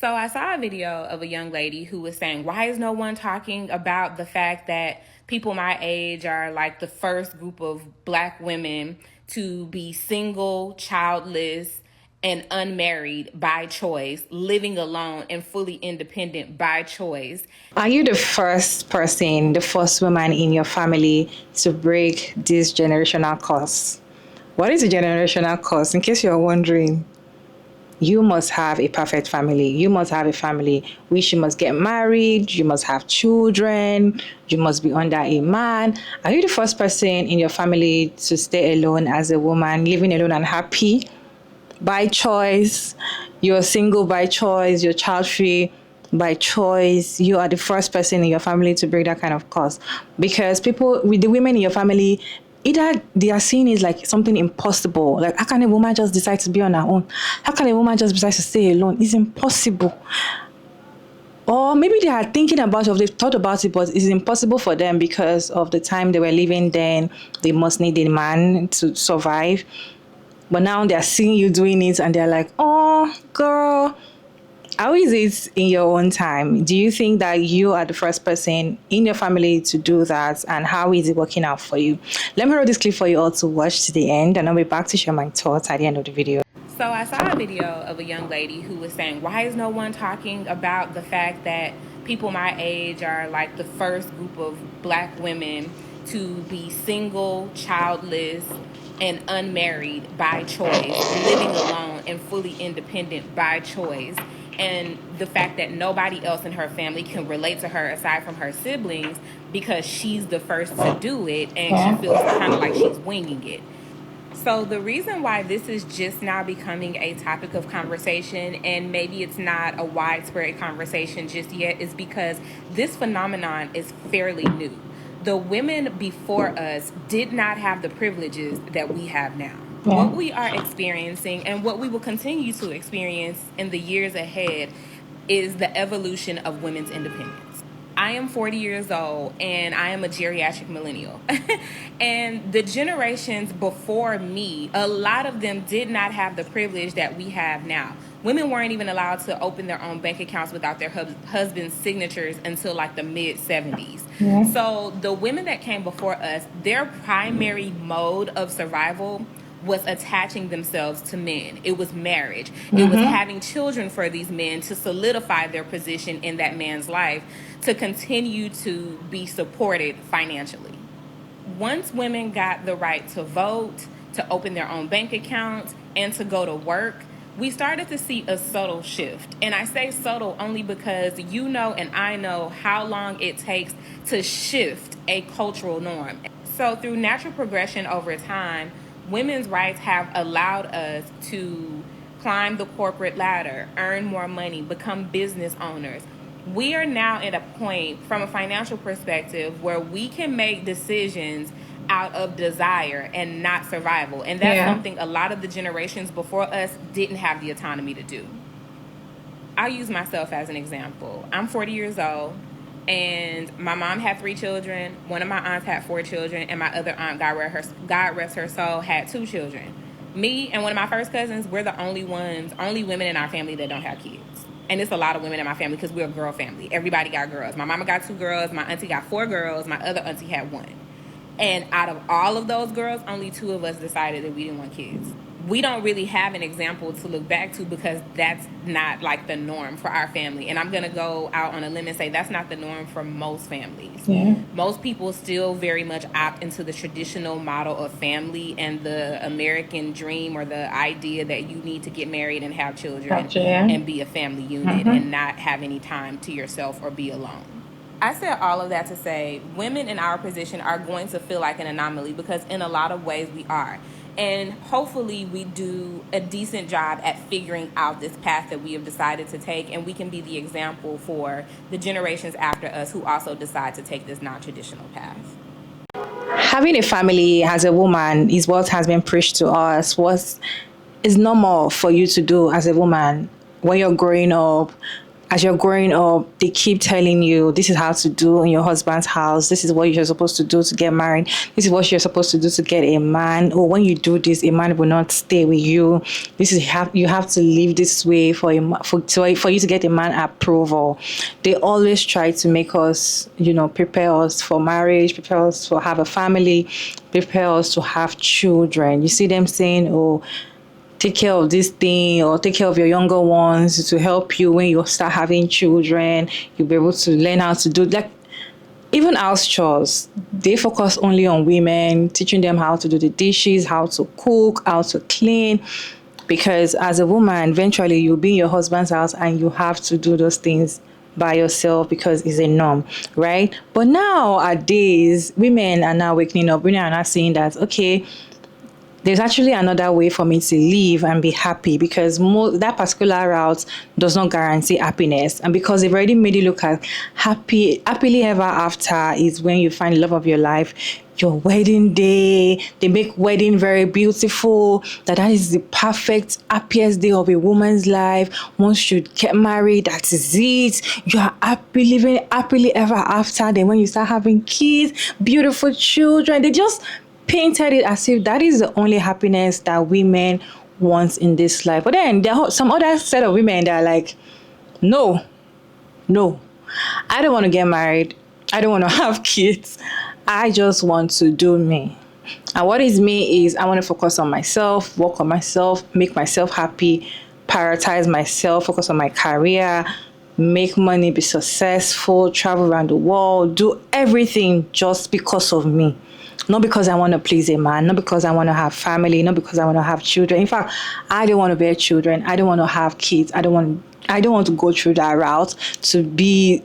So I saw a video of a young lady who was saying, why is no one talking about the fact that people my age are like the first group of Black women to be single, childless, and unmarried by choice, living alone and fully independent by choice. Are you the first person, the first woman in your family to break this generational curse? What is a generational curse? In case you're wondering, you must have a perfect family. You must have a family which you must get married, you must have children, you must be under a man. Are you the first person in your family to stay alone as a woman, living alone and happy by choice? You're single by choice, you're child free by choice. You are the first person in your family to break that kind of curse. Because people, with the women in your family, either they are seeing it like something impossible. Like, how can a woman just decide to be on her own? How can a woman just decide to stay alone? It's impossible. Or maybe they are thinking about it, they've thought about it, but it's impossible for them because of the time they were living then. They must need a man to survive. But now they're seeing you doing it and they're like, oh, girl, how is it in your own time? Do you think that you are the first person in your family to do that? And how is it working out for you? Let me roll this clip for you all to watch to the end, and I'll be back to share my thoughts at the end of the video. So I saw a video of a young lady who was saying, why is no one talking about the fact that people my age are like the first group of Black women to be single, childless, and unmarried by choice, living alone and fully independent by choice. And the fact that nobody else in her family can relate to her aside from her siblings because she's the first to do it and she feels kind of like she's winging it. So the reason why this is just now becoming a topic of conversation, and maybe it's not a widespread conversation just yet, is because this phenomenon is fairly new. The women before us did not have the privileges that we have now. What we are experiencing and what we will continue to experience in the years ahead is the evolution of women's independence. I am 40 years old and I am a geriatric millennial. And the generations before me, a lot of them did not have the privilege that we have now. Women weren't even allowed to open their own bank accounts without their husband's signatures until like the mid 70s. So the women that came before us, their primary mode of survival was attaching themselves to men. It was marriage. It was having children for these men to solidify their position in that man's life, to continue to be supported financially. Once women got the right to vote, to open their own bank accounts, and to go to work, we started to see a subtle shift. And I say subtle only because you know and I know how long it takes to shift a cultural norm. So through natural progression over time, women's rights have allowed us to climb the corporate ladder, earn more money, become business owners. We are now at a point from a financial perspective where we can make decisions out of desire and not survival. And that's something a lot of the generations before us didn't have the autonomy to do. I'll use myself as an example. I'm 40 years old. And my mom had 3 children. One of my aunts had 4 children. And my other aunt, God rest her soul, had 2 children. Me and one of my first cousins, we're the only women in our family that don't have kids. And it's a lot of women in my family because we're a girl family. Everybody got girls. My mama got 2 girls. My auntie got 4 girls. My other auntie had 1. And out of all of those girls, only 2 of us decided that we didn't want kids. We don't really have an example to look back to because that's not like the norm for our family. And I'm going to go out on a limb and say that's not the norm for most families. Most people still very much opt into the traditional model of family and the American dream, or the idea that you need to get married and have children and be a family unit and not have any time to yourself or be alone. I said all of that to say women in our position are going to feel like an anomaly because in a lot of ways we are. And hopefully we do a decent job at figuring out this path that we have decided to take, and we can be the example for the generations after us who also decide to take this non-traditional path. Having a family as a woman is what has been preached to us. What is normal for you to do as a woman when you're growing up. as you're growing up, they keep telling you this is how to do in your husband's house. This is what you're supposed to do to get married. This is what you're supposed to do to get a man. Or when you do this, a man will not stay with you. This is you have to live this way for you to get a man approval. They always try to make us, prepare us for marriage, prepare us to have a family, prepare us to have children. You see them saying, "Oh, take care of this thing or take care of your younger ones to help you when you start having children. You'll be able to learn how to do like even house chores. They focus only on women, teaching them how to do the dishes, how to cook, how to clean. Because as a woman, eventually you'll be in your husband's house and you have to do those things by yourself because it's a norm, right? But nowadays, women are now waking up. Women are now seeing that, okay, there's actually another way for me to live and be happy, because that particular route does not guarantee happiness. And because they've already made it look at happily ever after is when you find the love of your life, your wedding day, they make wedding very beautiful, that is the perfect, happiest day of a woman's life. Once you get married, that is it. You are living happily ever after. Then when you start having kids, beautiful children, they just painted it as if that is the only happiness that women want in this life. But then there are some other set of women that are like, no, I don't want to get married. I don't want to have kids. I just want to do me. And what is me is I want to focus on myself, work on myself, make myself happy, prioritize myself, focus on my career, make money, be successful, travel around the world, do everything just because of me. Not because I want to please a man, not because I want to have family, not because I want to have children. In fact, I don't want to bear children. I don't want to have kids. I don't want to go through that route to be,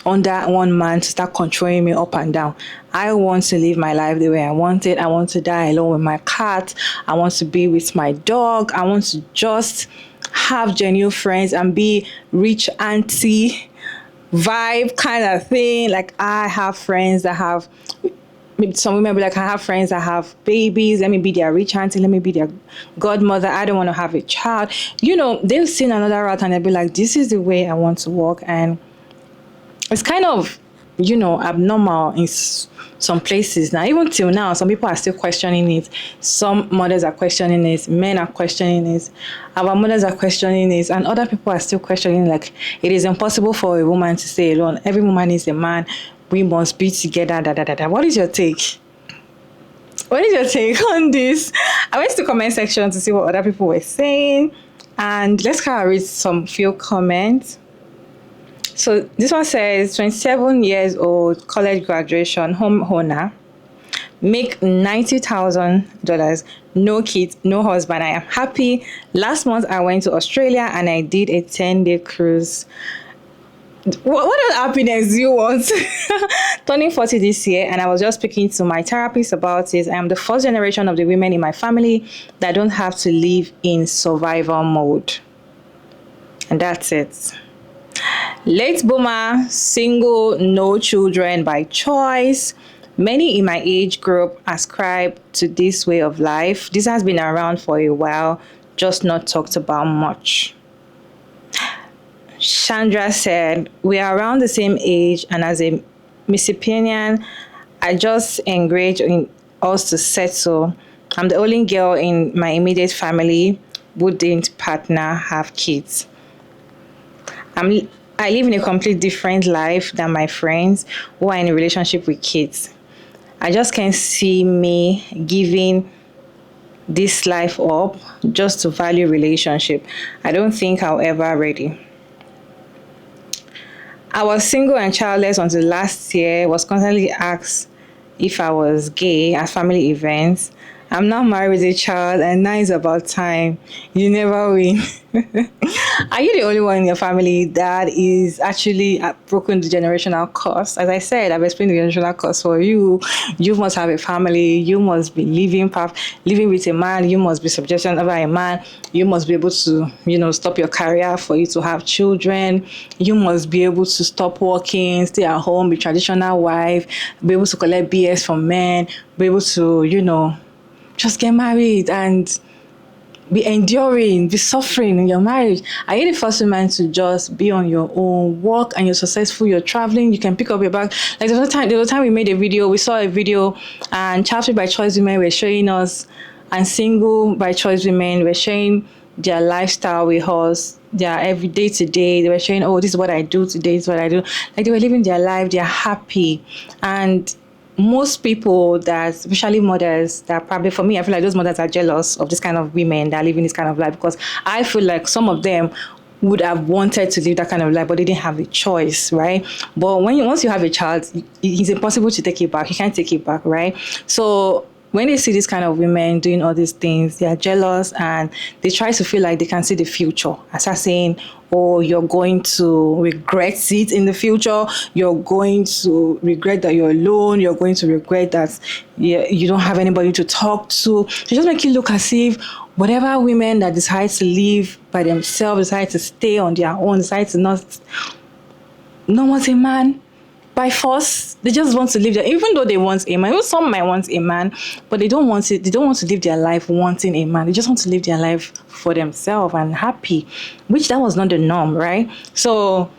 under one man to start controlling me up and down. I want to live my life the way I want it. I want to die alone with my cat. I want to be with my dog. I want to just have genuine friends and be rich auntie vibe kind of thing. Like I have friends that have, maybe some women be like, I have friends that have babies. Let me be their rich auntie. Let me be their godmother. I don't want to have a child. They've seen another route and they'll be like, this is the way I want to walk. And it's kind of, abnormal in some places now. Even till now, some people are still questioning it. Some mothers are questioning it. Men are questioning it. Our mothers are questioning it. And other people are still questioning, like, it is impossible for a woman to stay alone. Every woman is a man. We must be together. What is your take? What is your take on this? I went to the comment section to see what other people were saying. And let's kind of read some few comments. So this one says, 27 years old, college graduation, homeowner, make $90,000, no kids, no husband. I am happy. Last month I went to Australia and I did a 10-day cruise. What other happiness do you want? Turning 40 this year, and I was just speaking to my therapist about it. I am the first generation of the women in my family that don't have to live in survival mode. And that's it. Late boomer, single, no children by choice. Many in my age group ascribe to this way of life. This has been around for a while, just not talked about much. Chandra said, we are around the same age, and as a Mississippian, I just encourage in us to settle. I'm the only girl in my immediate family who didn't partner, have kids. I live in a completely different life than my friends who are in a relationship with kids. I just can't see me giving this life up just to value relationship. I don't think I'll ever ready. I was single and childless until last year, was constantly asked if I was gay at family events. I'm now married with a child, and now it's about time. You never win. Are you the only one in your family that is actually broken the generational curse? As I said, I've explained the generational curse for you. You must have a family. You must be living with a man. You must be subjected over a man. You must be able to, stop your career for you to have children. You must be able to stop working, stay at home, be traditional wife, be able to collect BS from men, be able to, just get married and be enduring, be suffering in your marriage. Are you the first woman to just be on your own, work, and you're successful, you're traveling, you can pick up your bag? Like the other time we made a video, we saw a video, and ChildFree by Choice women were showing us, and Single by Choice women were showing their lifestyle with us, their every day to day. They were showing, oh, this is what I do today, this is what I do. Like they were living their life, they're happy. And most people that, especially mothers, that probably, for me, I feel like those mothers are jealous of this kind of women that are living this kind of life, because I feel like some of them would have wanted to live that kind of life, but they didn't have a choice, right? But once you have a child, it's impossible to take it back. You can't take it back, right? So when they see this kind of women doing all these things, they are jealous, and they try to feel like they can see the future. I start saying, oh, you're going to regret it in the future. You're going to regret that you're alone. You're going to regret that you don't have anybody to talk to. They just make you look as if whatever women that decide to live by themselves, decide to stay on their own, decide to not want a man by force. They just want to live there, even though they want a man. Even some might want a man, but they don't want it. They don't want to live their life wanting a man. They just want to live their life for themselves and happy, which that was not the norm, right? So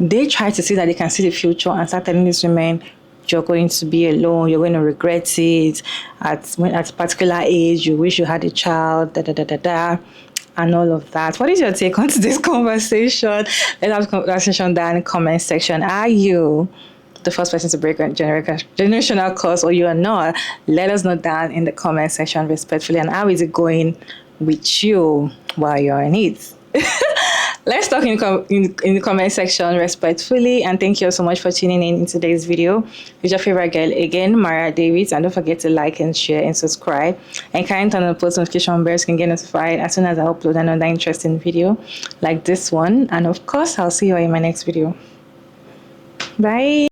they try to see that they can see the future and start telling these women, you're going to be alone, you're going to regret it. At a particular age, you wish you had a child, da da da da da, and all of that. What is your take on today's conversation? Let's have a conversation down in the comment section. Are you the first person to break a generational curse, or you are not? Let us know down in the comment section respectfully. And how is it going with you while you're in it? Let's talk in the comment section respectfully. And thank you so much for tuning in today's video. It's your favorite girl again, Mara Davids. And don't forget to like and share and subscribe. And kindly turn on the post notification bell so you can get notified as soon as I upload another interesting video like this one. And of course, I'll see you in my next video. Bye.